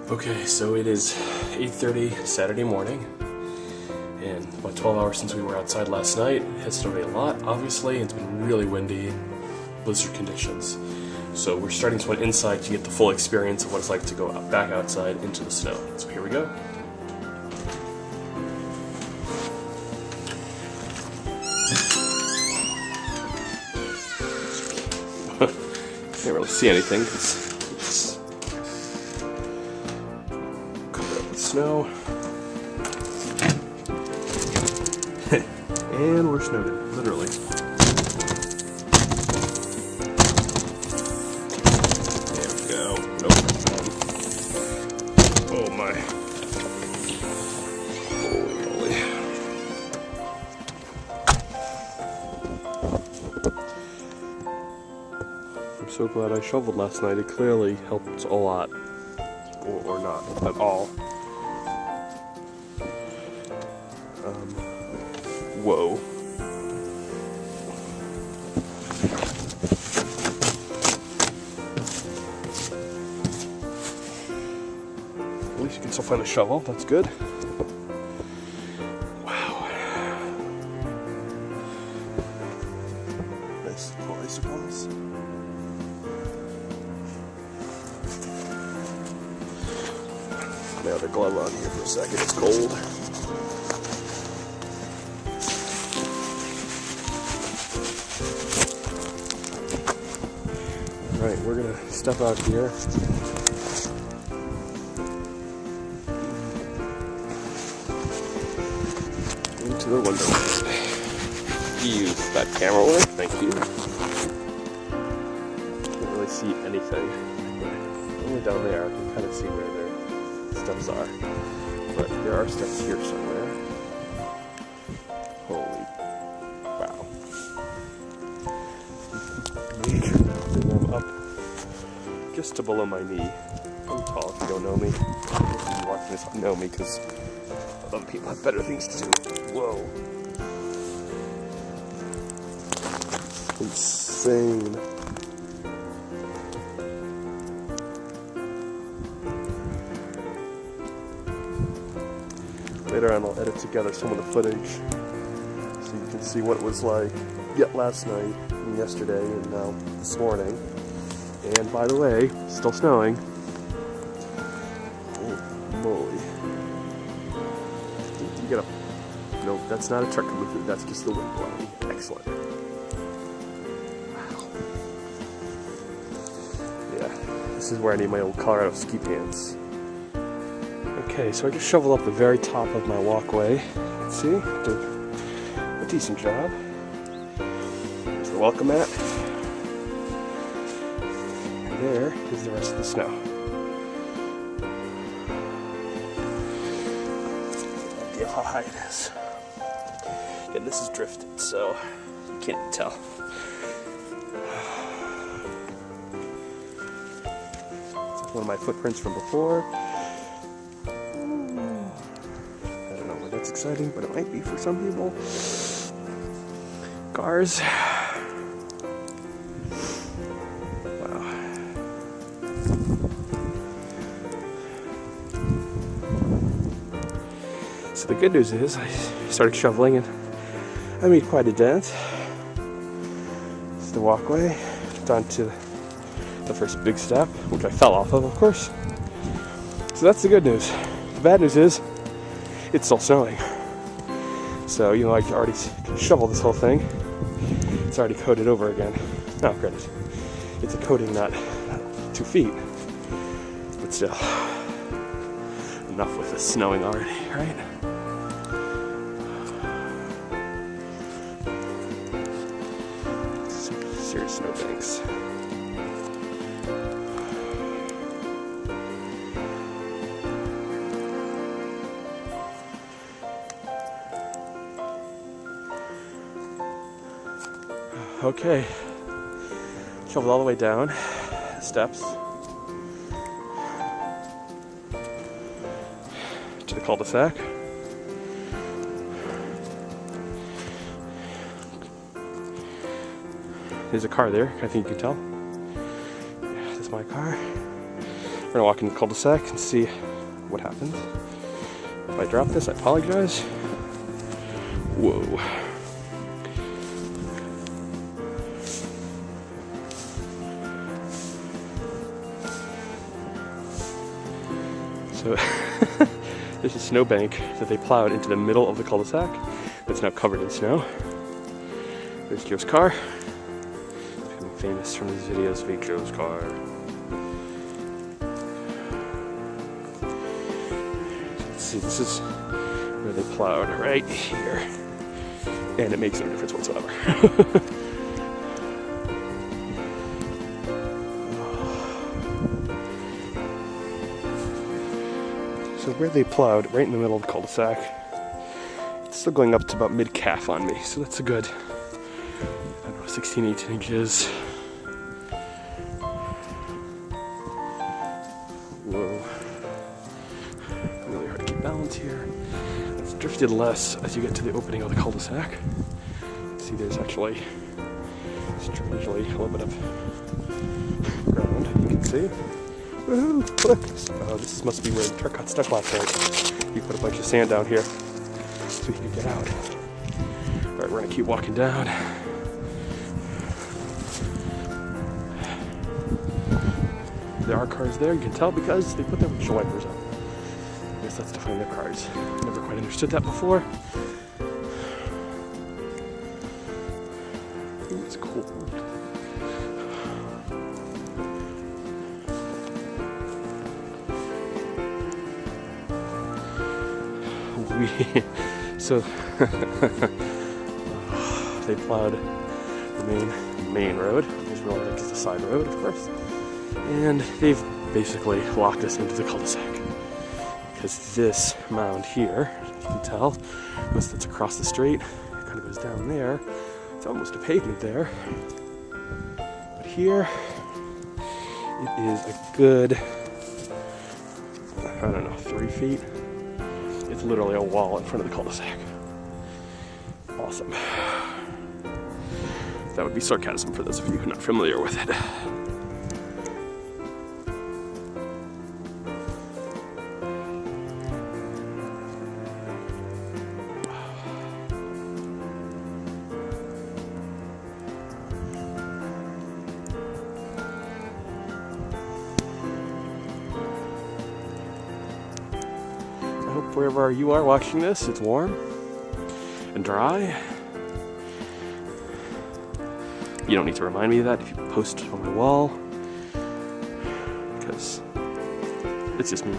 Okay, so it is 8:30 Saturday morning, and about 12 hours since we were outside last night. It has snowed a lot, obviously. It's been really windy, blizzard conditions. So we're starting to went inside to get the full experience of what it's like to go back outside into the snow. So here we go. Can't really see anything because it's covered up with snow. And we're snowed in, literally. There we go. Nope. Oh my. Holy moly. I'm so glad I shoveled last night. It clearly helped a lot. Or not at all. Whoa. At least you can still find a shovel, that's good. Wow. Nice cool icicles. My other glove on here for a second, it's cold. Alright, we're gonna step out here. Into the window. Use that camera work, thank you. Can't really see anything. Only down there, I can kind of see where their steps are. But there are steps here somewhere. Holy wow. And I'm up just to below my knee. I'm tall if you don't know me. If you're watching this, you know me because other people have better things to do. Whoa. Insane. Later on I'll edit together some of the footage so you can see what it was like last night and yesterday and now this morning. And by the way, still snowing. Holy moly. You get a... No, that's not a truck coming through, that's just the wind blowing. Excellent. Wow. Yeah, this is where I need my old Colorado ski pants. Okay, so I just shoveled up the very top of my walkway. See, did a decent job. There's the welcome mat. And there is the rest of the snow. Idea how high it is. And this is drifted, so you can't tell. It's one of my footprints from before. That's exciting, but it might be for some people. Cars. Wow. So the good news is I started shoveling and I made quite a dent. It's the walkway down to the first big step, which I fell off of course. So that's the good news. The bad news is it's still snowing. So, you know, I already shoveled this whole thing. It's already coated over again. Oh, granted, it's a coating, not 2 feet. But still, enough with the snowing already, right? Some serious snowbanks. Okay, shoveled all the way down the steps to the cul-de-sac. There's a car there, I think you can tell. This is my car. gonna walk into the cul-de-sac and see what happens. If I drop this, I apologize. Whoa. So there's a snowbank that they plowed into the middle of the cul-de-sac that's now covered in snow. There's Joe's car. It's becoming famous from these videos of Joe's car. Let's see, this is where they plowed, right here. And it makes no difference whatsoever. So where they plowed, right in the middle of the cul-de-sac, it's still going up to about mid-calf on me, so that's a good, I don't know, 16, 18 inches. Whoa. Really hard to keep balance here. It's drifted less as you get to the opening of the cul-de-sac. See, there's actually, strangely, a little bit of ground, you can see. Woohoo! Look! Oh, this must be where the truck got stuck last night. You put a bunch of sand down here so you can get out. Alright, we're gonna keep walking down. There are cars there, you can tell because they put their windshield wipers on. I guess that's definitely their cars. Never quite understood that before. Ooh, it's cool. So they plowed the main road. There's really like it's a side road, of course, and they've basically locked us into the cul-de-sac because this mound here, as you can tell, unless that's across the street, it kind of goes down there. It's almost a pavement there, but here it is a good, I don't know, 3 feet. It's literally a wall in front of the cul-de-sac. Awesome. That would be sarcasm for those of you who are not familiar with it. I hope wherever you are watching this, it's warm and dry. You don't need to remind me of that if you post on my wall, because it's just me.